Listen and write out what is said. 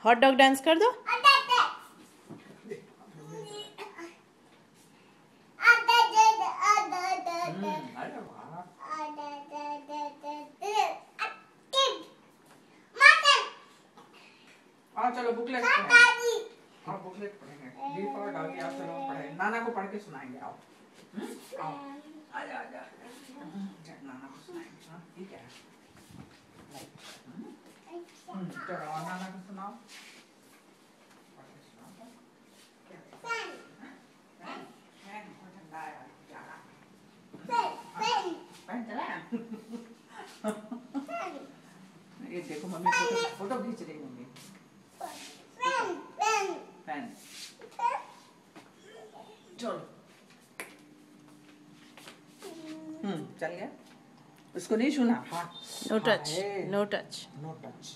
Hot dog dance कर दो। चलो बुकलेट बुकलेट पढ़ेंगे। D for doggy. आप चलो पढ़ेंगे, नाना को पढ़ के सुनाएंगे। आओ आओ आजा आजा नाना को सुनाएंगे। हाँ ठीक है, चलो नाना को सुनाओ। ये देखो मम्मी फोटो खींच रही मम्मी। फैन चलो चल गया। उसको नहीं छूना। हाँ no touch, no touch. No touch.